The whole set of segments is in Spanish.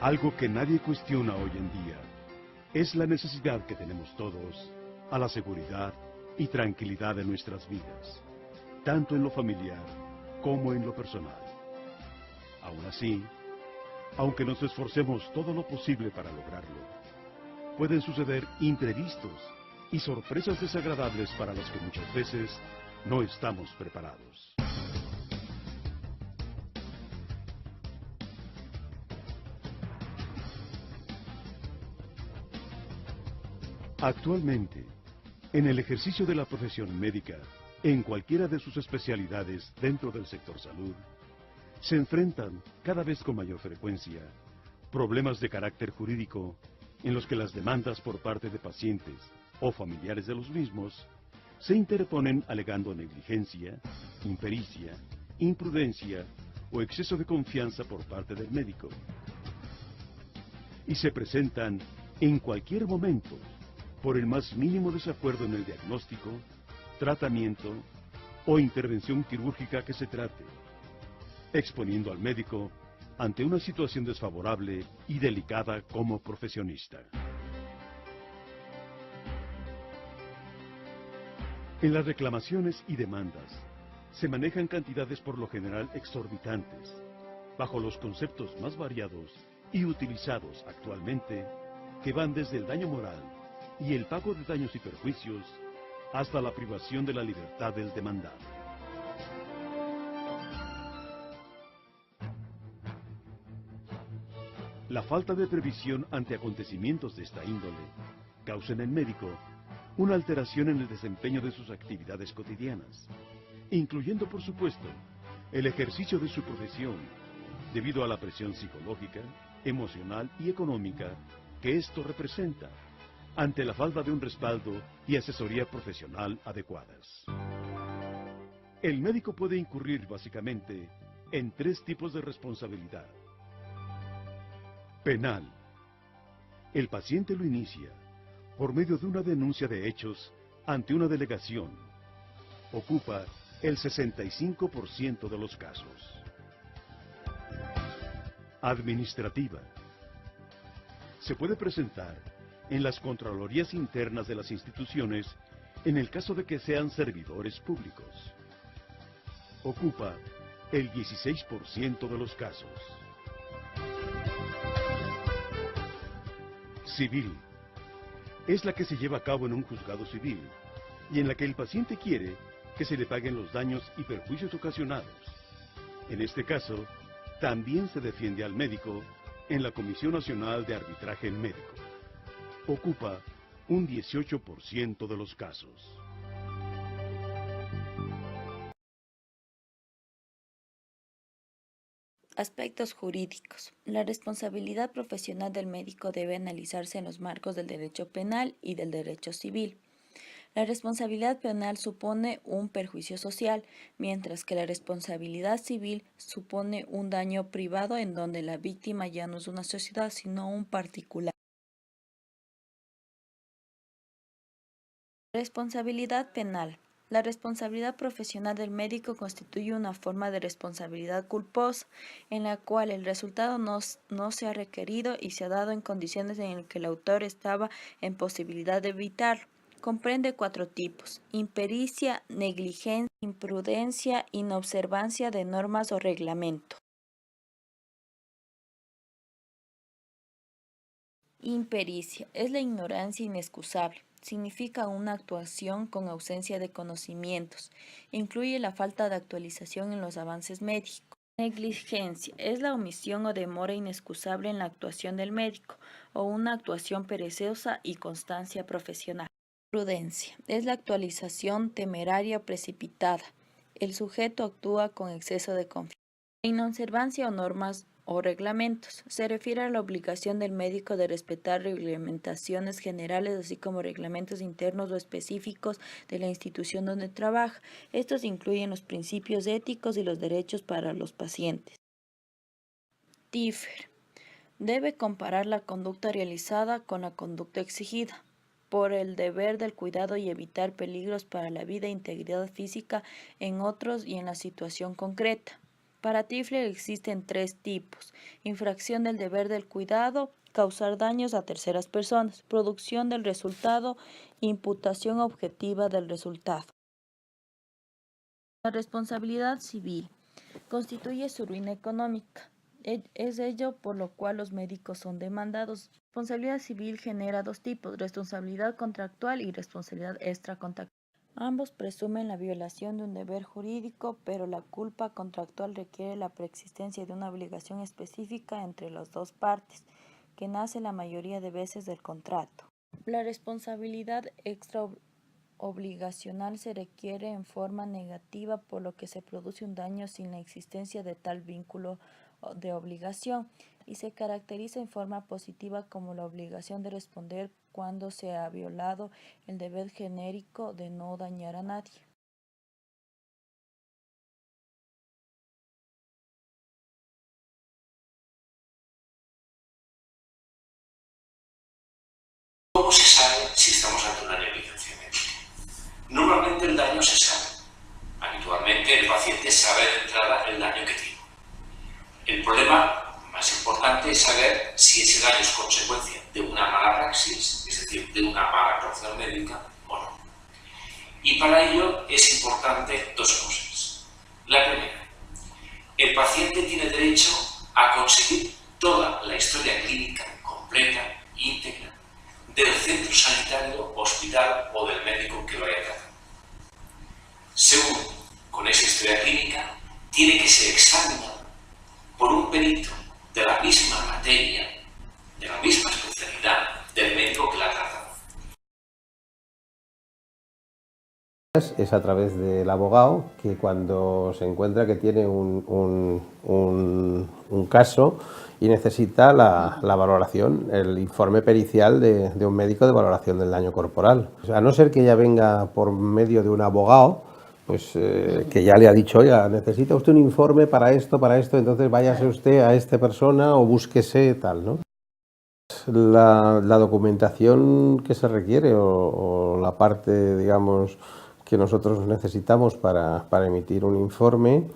Algo que nadie cuestiona hoy en día es la necesidad que tenemos todos a la seguridad y tranquilidad de nuestras vidas, tanto en lo familiar como en lo personal. Aún así, aunque nos esforcemos todo lo posible para lograrlo, pueden suceder imprevistos y sorpresas desagradables para las que muchas veces no estamos preparados. Actualmente, en el ejercicio de la profesión médica, en cualquiera de sus especialidades dentro del sector salud, se enfrentan cada vez con mayor frecuencia problemas de carácter jurídico en los que las demandas por parte de pacientes o familiares de los mismos se interponen alegando negligencia, impericia, imprudencia o exceso de confianza por parte del médico. Y se presentan en cualquier momento por el más mínimo desacuerdo en el diagnóstico, tratamiento o intervención quirúrgica que se trate, exponiendo al médico ante una situación desfavorable y delicada como profesionista. En las reclamaciones y demandas se manejan cantidades por lo general exorbitantes, bajo los conceptos más variados y utilizados actualmente, que van desde el daño moral y el pago de daños y perjuicios hasta la privación de la libertad del demandado. La falta de previsión ante acontecimientos de esta índole causa en el médico una alteración en el desempeño de sus actividades cotidianas, incluyendo, por supuesto, el ejercicio de su profesión, debido a la presión psicológica, emocional y económica que esto representa, ante la falta de un respaldo y asesoría profesional adecuadas. El médico puede incurrir básicamente en tres tipos de responsabilidad. Penal. El paciente lo inicia por medio de una denuncia de hechos ante una delegación. Ocupa el 65% de los casos. Administrativa. Se puede presentar en las contralorías internas de las instituciones en el caso de que sean servidores públicos. Ocupa el 16% de los casos. Civil. Es la que se lleva a cabo en un juzgado civil y en la que el paciente quiere que se le paguen los daños y perjuicios ocasionados. En este caso, también se defiende al médico en la Comisión Nacional de Arbitraje Médico. Ocupa un 18% de los casos. Aspectos jurídicos. La responsabilidad profesional del médico debe analizarse en los marcos del derecho penal y del derecho civil. La responsabilidad penal supone un perjuicio social, mientras que la responsabilidad civil supone un daño privado en donde la víctima ya no es una sociedad, sino un particular. Responsabilidad penal. La responsabilidad profesional del médico constituye una forma de responsabilidad culposa, en la cual el resultado no se ha requerido y se ha dado en condiciones en las que el autor estaba en posibilidad de evitarlo. Comprende 4 tipos: impericia, negligencia, imprudencia, inobservancia de normas o reglamentos. Impericia es la ignorancia inexcusable. Significa una actuación con ausencia de conocimientos. Incluye la falta de actualización en los avances médicos. Negligencia es la omisión o demora inexcusable en la actuación del médico o una actuación perezosa y constancia profesional. Prudencia es la actualización temeraria o precipitada. El sujeto actúa con exceso de confianza. Inobservancia o normas o reglamentos. Se refiere a la obligación del médico de respetar reglamentaciones generales, así como reglamentos internos o específicos de la institución donde trabaja. Estos incluyen los principios éticos y los derechos para los pacientes. Differ. Debe comparar la conducta realizada con la conducta exigida, por el deber del cuidado y evitar peligros para la vida e integridad física en otros y en la situación concreta. Para Tifler existen 3 tipos: infracción del deber del cuidado, causar daños a terceras personas, producción del resultado, imputación objetiva del resultado. La responsabilidad civil constituye su ruina económica. Es ello por lo cual los médicos son demandados. La responsabilidad civil genera 2 tipos: responsabilidad contractual y responsabilidad extracontractual. Ambos presumen la violación de un deber jurídico, pero la culpa contractual requiere la preexistencia de una obligación específica entre las 2 partes, que nace la mayoría de veces del contrato. La responsabilidad extraobligacional se requiere en forma negativa, por lo que se produce un daño sin la existencia de tal vínculo de obligación, y se caracteriza en forma positiva como la obligación de responder cuando se ha violado el deber genérico de no dañar a nadie. ¿Cómo se sabe si estamos ante una negligencia médica? Normalmente el daño se sabe. Habitualmente el paciente sabe de entrada el daño que tiene. El problema más importante es saber si ese daño es consecuencia de una mala praxis, es decir, de una mala actuación médica o no. Y para ello es importante 2 cosas. La primera, el paciente tiene derecho a conseguir toda la historia clínica completa, íntegra, del centro sanitario, hospital o del médico que lo haya tratado. Segundo, con esa historia clínica tiene que ser examinado por un perito de la misma materia, de la misma especialidad del médico que la ha tratado. Es a través del abogado que cuando se encuentra que tiene un caso y necesita la valoración, el informe pericial de un médico de valoración del daño corporal. O sea, a no ser que ella venga por medio de un abogado, pues que ya le ha dicho, oiga, necesita usted un informe para esto, entonces váyase usted a esta persona o búsquese tal, ¿no? La documentación que se requiere o la parte, digamos, que nosotros necesitamos para emitir un informe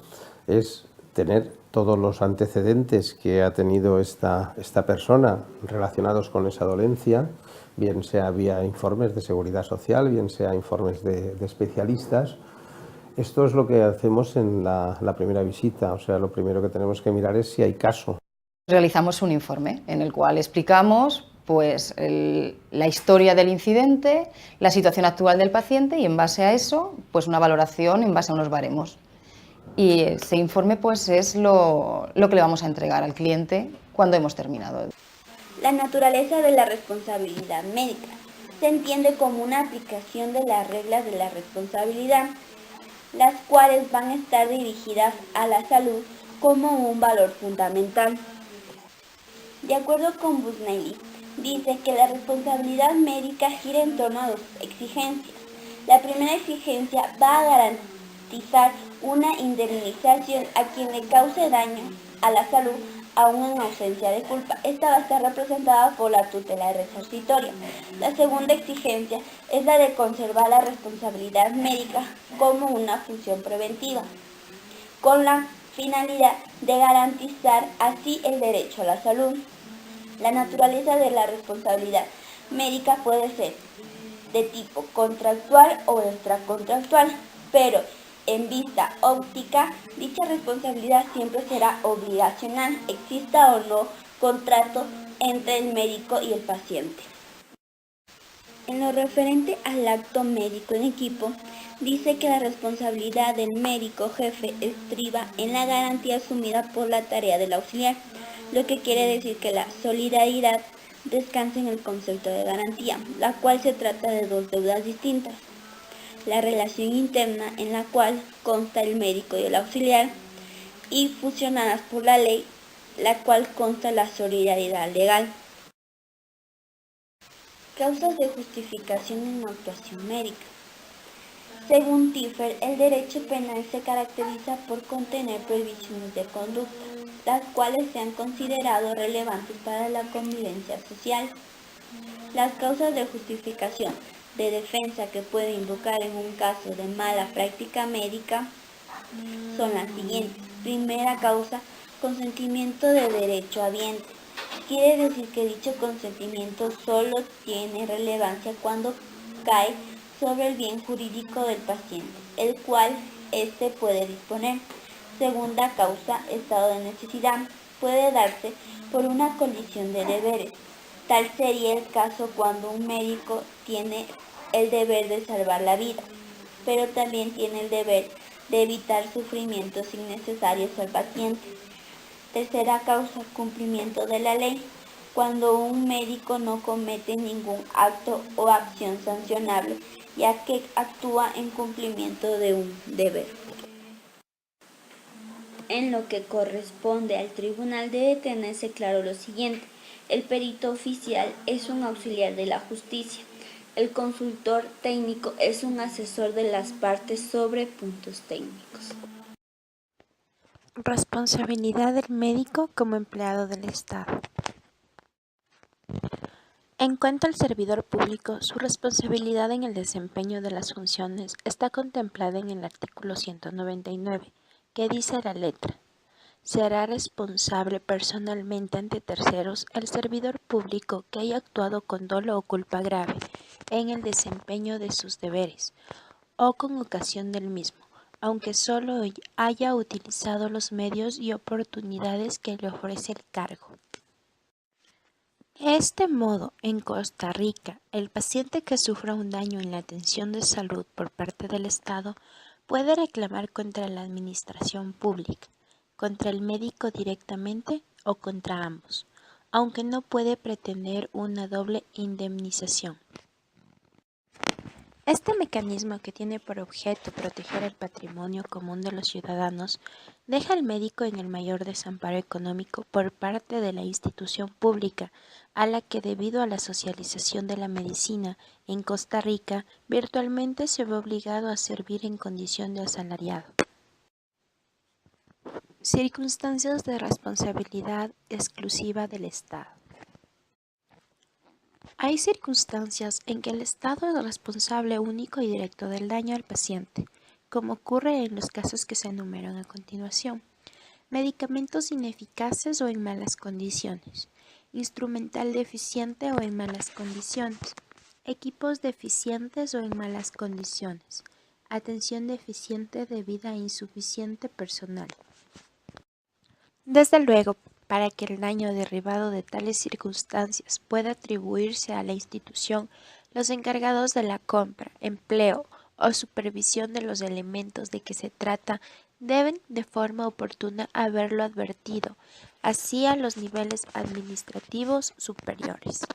es tener todos los antecedentes que ha tenido esta persona relacionados con esa dolencia, bien sea vía informes de seguridad social, bien sea informes de especialistas. Esto es lo que hacemos en la primera visita, o sea, lo primero que tenemos que mirar es si hay caso. Realizamos un informe en el cual explicamos pues, la historia del incidente, la situación actual del paciente y en base a eso pues, una valoración en base a unos baremos. Y ese informe pues, es lo que le vamos a entregar al cliente cuando hemos terminado. La naturaleza de la responsabilidad médica se entiende como una aplicación de las reglas de la responsabilidad, las cuales van a estar dirigidas a la salud como un valor fundamental. De acuerdo con Busnelli, dice que la responsabilidad médica gira en torno a 2 exigencias. La primera exigencia va a garantizar una indemnización a quien le cause daño a la salud aún en ausencia de culpa. Esta va a estar representada por la tutela resarcitoria. La segunda exigencia es la de conservar la responsabilidad médica como una función preventiva, con la finalidad de garantizar así el derecho a la salud. La naturaleza de la responsabilidad médica puede ser de tipo contractual o extracontractual, pero en vista óptica, dicha responsabilidad siempre será obligacional, exista o no contrato entre el médico y el paciente. En lo referente al acto médico en equipo, dice que la responsabilidad del médico jefe estriba en la garantía asumida por la tarea del auxiliar, lo que quiere decir que la solidaridad descansa en el concepto de garantía, la cual se trata de 2 deudas distintas: la relación interna en la cual consta el médico y el auxiliar, y fusionadas por la ley, la cual consta la solidaridad legal. Causas de justificación en la actuación médica. Según Tifler, el derecho penal se caracteriza por contener prohibiciones de conducta, las cuales se han considerado relevantes para la convivencia social. Las causas de justificación de defensa que puede invocar en un caso de mala práctica médica son las siguientes: Primera causa, consentimiento de derecho habiente. Quiere decir que dicho consentimiento solo tiene relevancia cuando cae sobre el bien jurídico del paciente, el cual éste puede disponer. Segunda causa, estado de necesidad. Puede darse por una colisión de deberes. Tal sería el caso cuando un médico tiene el deber de salvar la vida, pero también tiene el deber de evitar sufrimientos innecesarios al paciente. Tercera causa, cumplimiento de la ley. Cuando un médico no comete ningún acto o acción sancionable, ya que actúa en cumplimiento de un deber. En lo que corresponde al tribunal debe tenerse claro lo siguiente: el perito oficial es un auxiliar de la justicia. El consultor técnico es un asesor de las partes sobre puntos técnicos. Responsabilidad del médico como empleado del Estado. En cuanto al servidor público, su responsabilidad en el desempeño de las funciones está contemplada en el artículo 199, que dice la letra: será responsable personalmente ante terceros el servidor público que haya actuado con dolo o culpa grave en el desempeño de sus deberes o con ocasión del mismo, aunque solo haya utilizado los medios y oportunidades que le ofrece el cargo. De este modo, en Costa Rica, el paciente que sufra un daño en la atención de salud por parte del Estado puede reclamar contra la administración pública, contra el médico directamente o contra ambos, aunque no puede pretender una doble indemnización. Este mecanismo, que tiene por objeto proteger el patrimonio común de los ciudadanos, deja al médico en el mayor desamparo económico por parte de la institución pública, a la que, debido a la socialización de la medicina en Costa Rica, virtualmente se ve obligado a servir en condición de asalariado. Circunstancias de responsabilidad exclusiva del Estado. Hay circunstancias en que el Estado es responsable único y directo del daño al paciente, como ocurre en los casos que se enumeran a continuación: medicamentos ineficaces o en malas condiciones, instrumental deficiente o en malas condiciones, equipos deficientes o en malas condiciones, atención deficiente debida a insuficiente personal. Desde luego, para que el daño derivado de tales circunstancias pueda atribuirse a la institución, los encargados de la compra, empleo o supervisión de los elementos de que se trata deben de forma oportuna haberlo advertido, así a los niveles administrativos superiores.